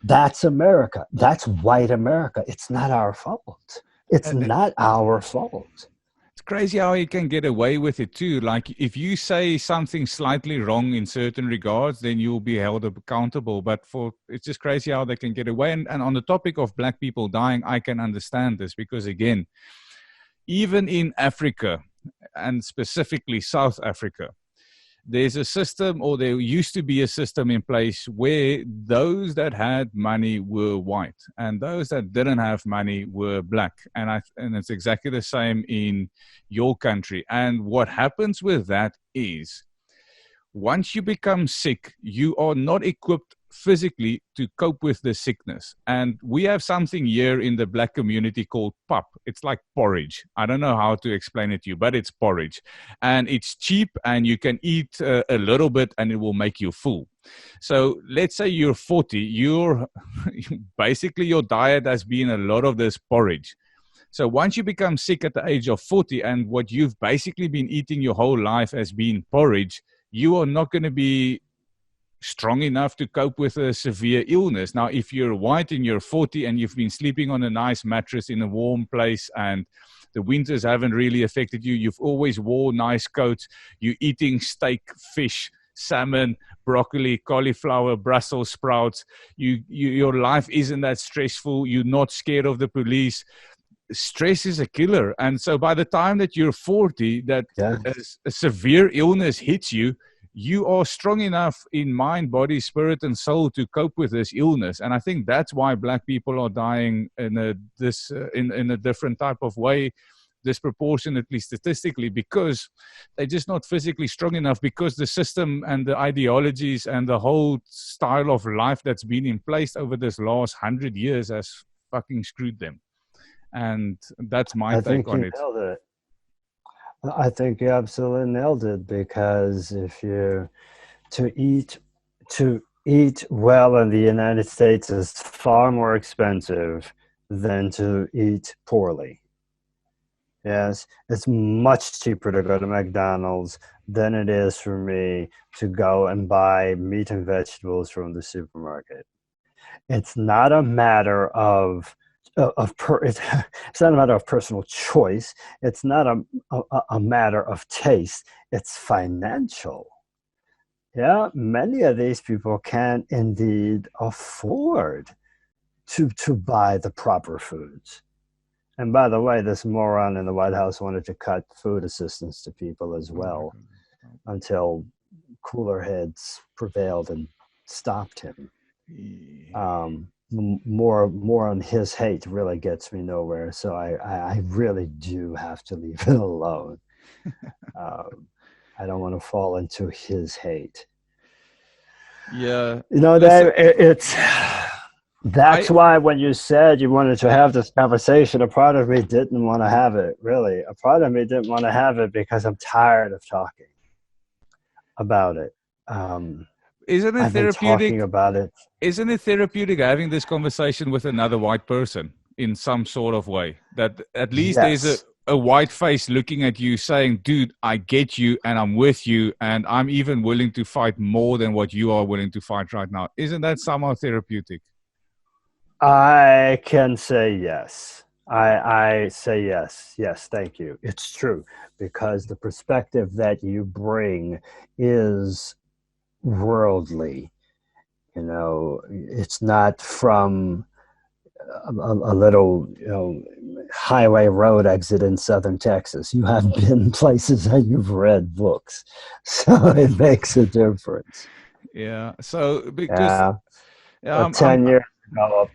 That's America. That's white America. It's not our fault. It's not our fault. It's crazy how you can get away with it too. Like if you say something slightly wrong in certain regards, then you'll be held accountable. But it's just crazy how they can get away. And on the topic of black people dying, I can understand this because again, even in Africa and specifically South Africa, there's a system, or there used to be a system in place where those that had money were white and those that didn't have money were black. And it's exactly the same in your country. And what happens with that is once you become sick, you are not equipped physically to cope with the sickness. And we have something here in the black community called pap. It's like porridge. I don't know how to explain it to you, but it's porridge. And it's cheap and you can eat a little bit and it will make you full. So let's say you're 40, basically your diet has been a lot of this porridge. So once you become sick at the age of 40 and what you've basically been eating your whole life has been porridge, you are not going to be strong enough to cope with a severe illness. Now, if you're white and you're 40 and you've been sleeping on a nice mattress in a warm place and the winters haven't really affected you, you've always wore nice coats, you're eating steak, fish, salmon, broccoli, cauliflower, Brussels sprouts, your life isn't that stressful, you're not scared of the police. Stress is a killer. And so by the time that you're 40, that a severe illness hits you, you are strong enough in mind, body, spirit, and soul to cope with this illness. And I think that's why black people are dying in a different type of way, disproportionately statistically, because they're just not physically strong enough, because the system and the ideologies and the whole style of life that's been in place over this last 100 years has fucking screwed them. And that's my take on it. I think you absolutely nailed it, because if you to eat well in the United States is far more expensive than to eat poorly. Yes, it's much cheaper to go to McDonald's than it is for me to go and buy meat and vegetables from the supermarket. It's not a matter of it's not a matter of personal choice. It's not a matter of taste. It's financial. Yeah, many of these people can indeed afford to buy the proper foods. And by the way, this moron in the White House wanted to cut food assistance to people as well, until cooler heads prevailed and stopped him. More on his hate really gets me nowhere, so I really do have to leave it alone. I don't want to fall into his hate. Yeah, you know, that's why when you said you wanted to have this conversation, a part of me didn't want to have it. Really, a part of me didn't want to have it because I'm tired of talking about it. Isn't it I've been talking about it. Isn't it therapeutic having this conversation with another white person in some sort of way? That at least there's a white face looking at you saying, dude, I get you and I'm with you and I'm even willing to fight more than what you are willing to fight right now. Isn't that somehow therapeutic? I can say yes. I say yes. Yes, thank you. It's true, because the perspective that you bring is worldly. You know, it's not from a little, highway road exit in southern Texas. You have been places and you've read books. So it makes a difference. Yeah. So because Yeah. I'm 10 years ago.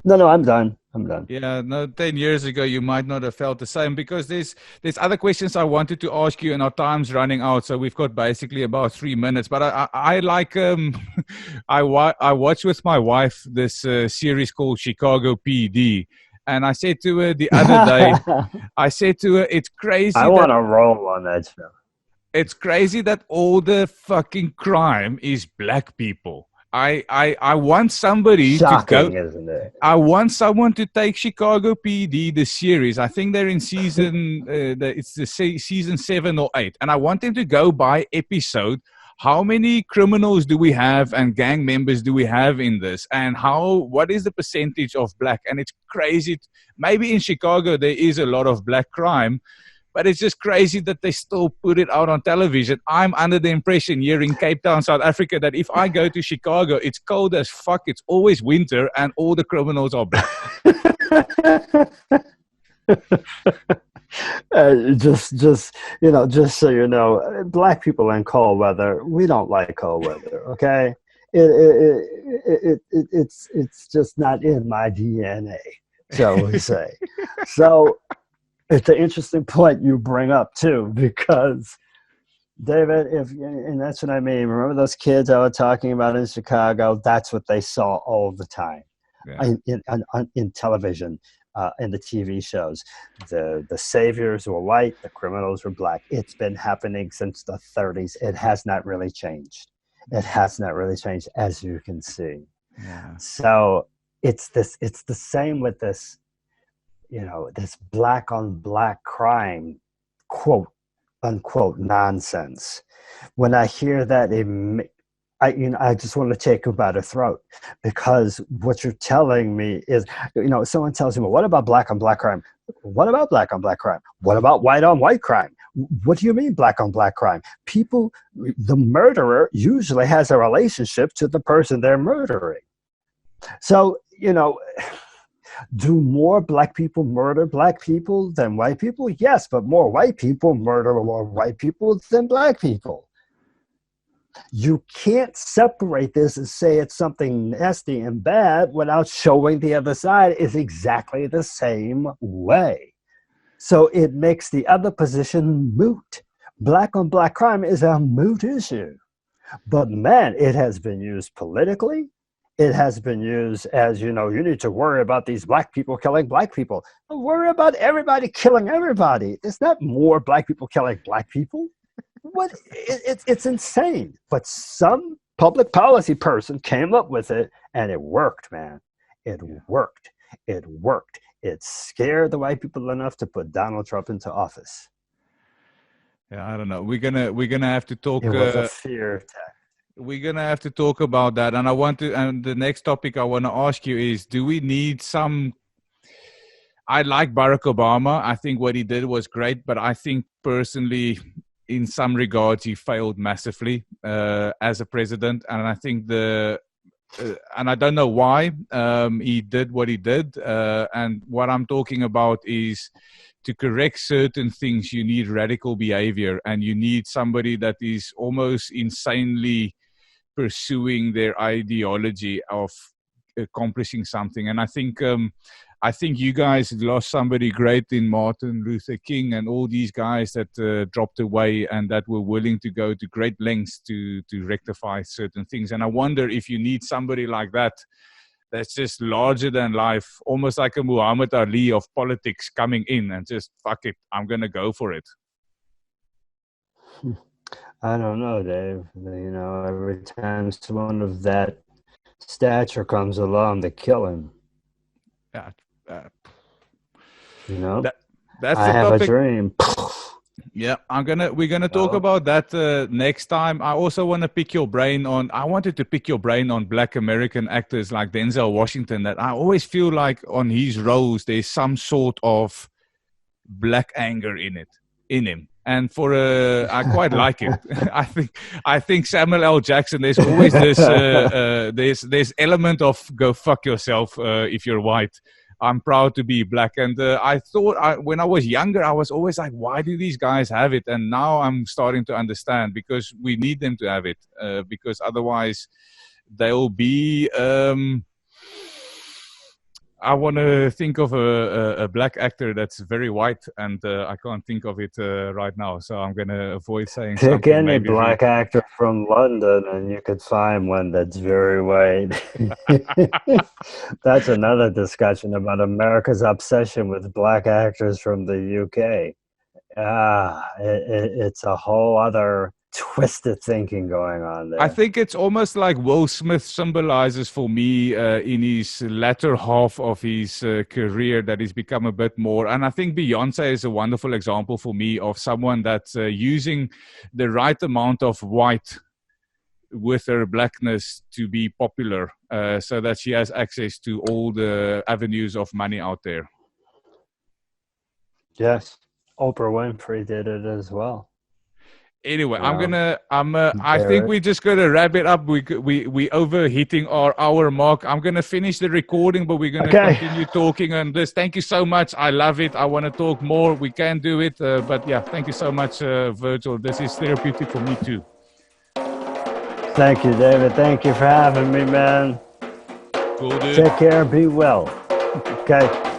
No, I'm done. I'm done. Yeah, no, 10 years ago, you might not have felt the same because there's other questions I wanted to ask you and our time's running out. So we've got basically about 3 minutes, but I like, I watched with my wife this series called Chicago PD. And I said to her the other day, I said to her, it's crazy. I want to roll on that show. It's crazy that all the fucking crime is black people. I want somebody Shocking, to go. Isn't it? I want someone to take Chicago PD, the series. I think they're in season, it's the season 7 or 8. And I want them to go by episode. How many criminals do we have and gang members do we have in this? And what is the percentage of black? And it's crazy. Maybe in Chicago there is a lot of black crime, but it's just crazy that they still put it out on television. I'm under the impression here in Cape Town, South Africa, that if I go to Chicago, it's cold as fuck. It's always winter and all the criminals are black. Just so you know, black people in cold weather, we don't like cold weather, okay? It's just not in my DNA, shall we say. So it's an interesting point you bring up too, because David, and that's what I mean. Remember those kids I was talking about in Chicago? That's what they saw all the time, in television, in the TV shows. The saviors were white, the criminals were black. It's been happening since the 30s. It has not really changed. It has not really changed, as you can see. Yeah. So it's the same with this. This black on black crime, quote unquote, nonsense. When I hear that, I just want to take you by the throat, because what you're telling me is, someone tells me, well, what about black on black crime? What about black on black crime? What about white on white crime? What do you mean black on black crime? The murderer usually has a relationship to the person they're murdering. So, do more black people murder black people than white people? Yes, but more white people murder more white people than black people. You can't separate this and say it's something nasty and bad without showing the other side is exactly the same way. So it makes the other position moot. Black on black crime is a moot issue. But man, it has been used politically. It has been used as, you need to worry about these black people killing black people. Don't worry about everybody killing everybody. There's not more black people killing black people. It's insane. But some public policy person came up with it, and it worked, man. It worked. It worked. It scared the white people enough to put Donald Trump into office. Yeah, I don't know. We're gonna have to talk. It was a fear attack. We're gonna have to talk about that, and and the next topic I want to ask you is: do we need some? I like Barack Obama. I think what he did was great, but I think personally, in some regards, he failed massively as a president, and I think and I don't know why he did what he did. And what I'm talking about is, to correct certain things, you need radical behavior, and you need somebody that is almost insanely pursuing their ideology of accomplishing something. And I think you guys lost somebody great in Martin Luther King and all these guys that dropped away and that were willing to go to great lengths to rectify certain things. And I wonder if you need somebody like that, that's just larger than life, almost like a Muhammad Ali of politics coming in and just, fuck it, I'm going to go for it. I don't know, Dave. Every time someone of that stature comes along, they kill him. Yeah. That's I have topic. A dream. Yeah, we're gonna talk about that next time. I also want to pick your brain on. I wanted to pick your brain on Black American actors like Denzel Washington. That I always feel like on his roles there's some sort of black anger in him. And I quite like it. I think Samuel L. Jackson. There's always this there's element of go fuck yourself if you're white. I'm proud to be black. And I thought when I was younger, I was always like, why do these guys have it? And now I'm starting to understand, because we need them to have it, because otherwise they'll be... I want to think of a black actor that's very white, and I can't think of it right now. So I'm going to avoid saying Pick something. any Maybe black actor from London and you could find one that's very white. That's another discussion about America's obsession with black actors from the UK. It's a whole other twisted thinking going on there. I think it's almost like Will Smith symbolizes for me in his latter half of his career, that he's become a bit more. And I think Beyonce is a wonderful example for me of someone that's using the right amount of white with her blackness to be popular, so that she has access to all the avenues of money out there. Yes, Oprah Winfrey did it as well. Anyway, I think we're just gonna wrap it up. We overheating our hour mark. I'm gonna finish the recording, but we're gonna continue talking on this. Thank you so much. I love it. I want to talk more. We can do it, but yeah, thank you so much, Vergil. This is therapeutic for me too. Thank you, David. Thank you for having me, man. Cool, dude. Take care. Be well. Okay.